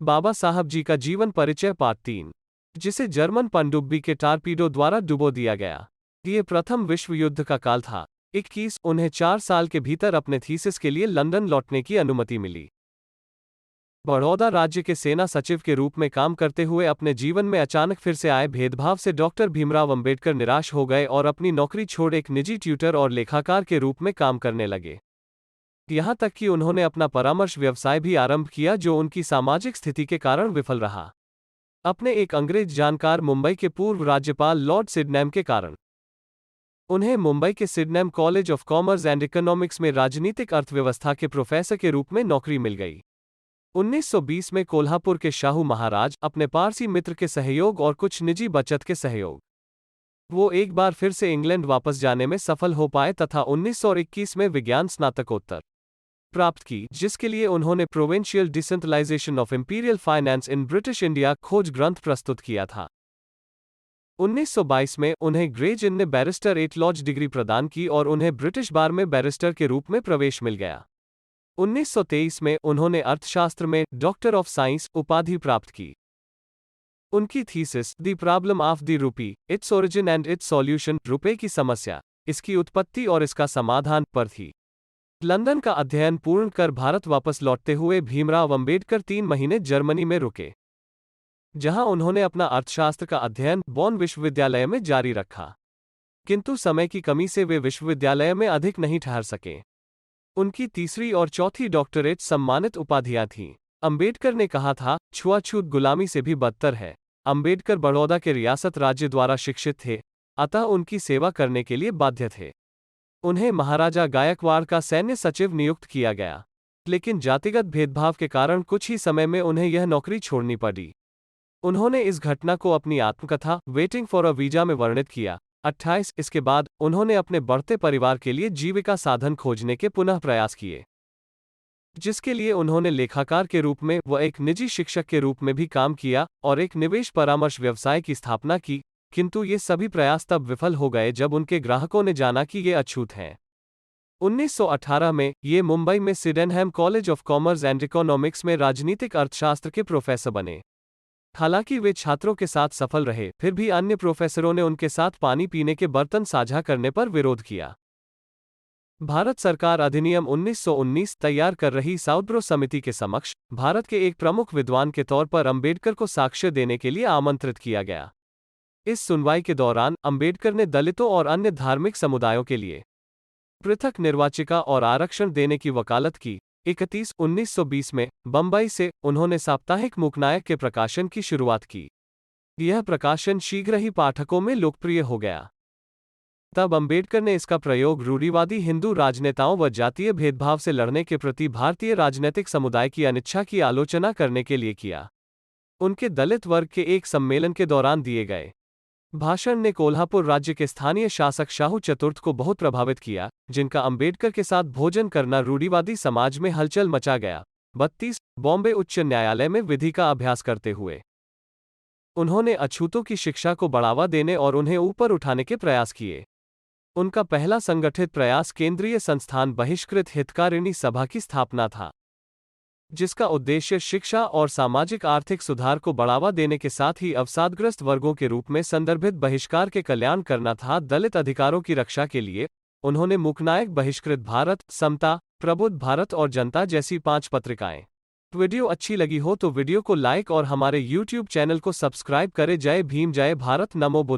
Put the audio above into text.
बाबा साहब जी का जीवन परिचय पार्ट 3, जिसे जर्मन पनडुब्बी के टारपीडो द्वारा डुबो दिया गया। ये प्रथम विश्व युद्ध का काल था। 21 उन्हें 4 साल के भीतर अपने थीसिस के लिए लंदन लौटने की अनुमति मिली। बड़ौदा राज्य के सेना सचिव के रूप में काम करते हुए अपने जीवन में अचानक फिर से आए भेदभाव से डॉक्टर भीमराव अंबेडकर निराश हो गए और अपनी नौकरी छोड़ एक निजी ट्यूटर और लेखाकार के रूप में काम करने लगे। यहाँ तक कि उन्होंने अपना परामर्श व्यवसाय भी आरंभ किया, जो उनकी सामाजिक स्थिति के कारण विफल रहा। अपने एक अंग्रेज जानकार मुंबई के पूर्व राज्यपाल लॉर्ड सिडनेम के कारण उन्हें मुंबई के Sydenham college of commerce and economics में राजनीतिक अर्थव्यवस्था के प्रोफेसर के रूप में नौकरी मिल गई। 1920 में कोल्हापुर के शाहू महाराज, अपने पारसी मित्र के सहयोग और कुछ निजी बचत के सहयोग, वो एक बार फिर से इंग्लैंड वापस जाने में सफल हो पाए तथा 1921 में विज्ञान स्नातकोत्तर प्राप्त की, जिसके लिए उन्होंने provincial decentralisation of imperial finance in British India खोज ग्रंथ प्रस्तुत किया था। 1922 में उन्हें ग्रेज इन ने बैरिस्टर एट लॉज डिग्री प्रदान की और उन्हें ब्रिटिश बार में बैरिस्टर के रूप में प्रवेश मिल गया। 1923 में उन्होंने अर्थशास्त्र में डॉक्टर ऑफ साइंस उपाधि प्राप्त की। उनकी thesis the problem of the rupee, its origin and it's solution, रुपए की समस्या, इसकी उत्पत्ति और इसका समाधान पर थी। लंदन का अध्ययन पूर्ण कर भारत वापस लौटते हुए भीमराव अंबेडकर 3 महीने जर्मनी में रुके, जहां उन्होंने अपना अर्थशास्त्र का अध्ययन बॉन विश्वविद्यालय में जारी रखा, किंतु समय की कमी से वे विश्वविद्यालय में अधिक नहीं ठहर सके। उनकी तीसरी और चौथी डॉक्टरेट सम्मानित उपाधियां थीं। अंबेडकर ने कहा था, छुआछूत गुलामी से भी बदतर है। अंबेडकर बड़ौदा के रियासत राज्य द्वारा शिक्षित थे, अतः उनकी सेवा करने के लिए बाध्य थे। उन्हें महाराजा गायकवाड़ का सैन्य सचिव नियुक्त किया गया, लेकिन जातिगत भेदभाव के कारण कुछ ही समय में उन्हें यह नौकरी छोड़नी पड़ी। उन्होंने इस घटना को अपनी आत्मकथा वेटिंग फॉर अ वीजा में वर्णित किया। 28 इसके बाद उन्होंने अपने बढ़ते परिवार के लिए जीविका साधन खोजने के पुनः प्रयास किए, जिसके लिए उन्होंने लेखाकार के रूप में व एक निजी शिक्षक के रूप में भी काम किया और एक निवेश परामर्श व्यवसाय की स्थापना की, किंतु ये सभी प्रयास तब विफल हो गए जब उनके ग्राहकों ने जाना कि ये अछूत हैं। 1918 में ये मुंबई में Sydenham college of commerce and economics में राजनीतिक अर्थशास्त्र के प्रोफेसर बने। हालांकि वे छात्रों के साथ सफल रहे, फिर भी अन्य प्रोफेसरों ने उनके साथ पानी पीने के बर्तन साझा करने पर विरोध किया। भारत सरकार अधिनियम 1919 तैयार कर रही साउथब्रो समिति के समक्ष भारत के एक प्रमुख विद्वान के तौर पर अंबेडकर को साक्ष्य देने के लिए आमंत्रित किया गया। इस सुनवाई के दौरान अंबेडकर ने दलितों और अन्य धार्मिक समुदायों के लिए पृथक निर्वाचिका और आरक्षण देने की वकालत की। 31/1920 में बंबई से उन्होंने साप्ताहिक मूकनायक के प्रकाशन की शुरुआत की। यह प्रकाशन शीघ्र ही पाठकों में लोकप्रिय हो गया। तब अंबेडकर ने इसका प्रयोग रूढ़िवादी हिंदू राजनेताओं व जातीय भेदभाव से लड़ने के प्रति भारतीय राजनीतिक समुदाय की अनिच्छा की आलोचना करने के लिए किया। उनके दलित वर्ग के एक सम्मेलन के दौरान दिए गए भाषण ने कोल्हापुर राज्य के स्थानीय शासक शाहू चतुर्थ को बहुत प्रभावित किया, जिनका अंबेडकर के साथ भोजन करना रूढ़िवादी समाज में हलचल मचा गया। 32 बॉम्बे उच्च न्यायालय में विधि का अभ्यास करते हुए उन्होंने अछूतों की शिक्षा को बढ़ावा देने और उन्हें ऊपर उठाने के प्रयास किए। उनका पहला संगठित प्रयास केंद्रीय संस्थान बहिष्कृत हितकारिणी सभा की स्थापना था, जिसका उद्देश्य शिक्षा और सामाजिक आर्थिक सुधार को बढ़ावा देने के साथ ही अवसादग्रस्त वर्गों के रूप में संदर्भित बहिष्कार के कल्याण करना था। दलित अधिकारों की रक्षा के लिए उन्होंने मूकनायक, बहिष्कृत भारत, समता, प्रबुद्ध भारत और जनता जैसी 5 पत्रिकाएं। वीडियो अच्छी लगी हो तो वीडियो को लाइक और हमारे YouTube चैनल को सब्सक्राइब करें। जय भीम, जय भारत, नमो बुद्ध।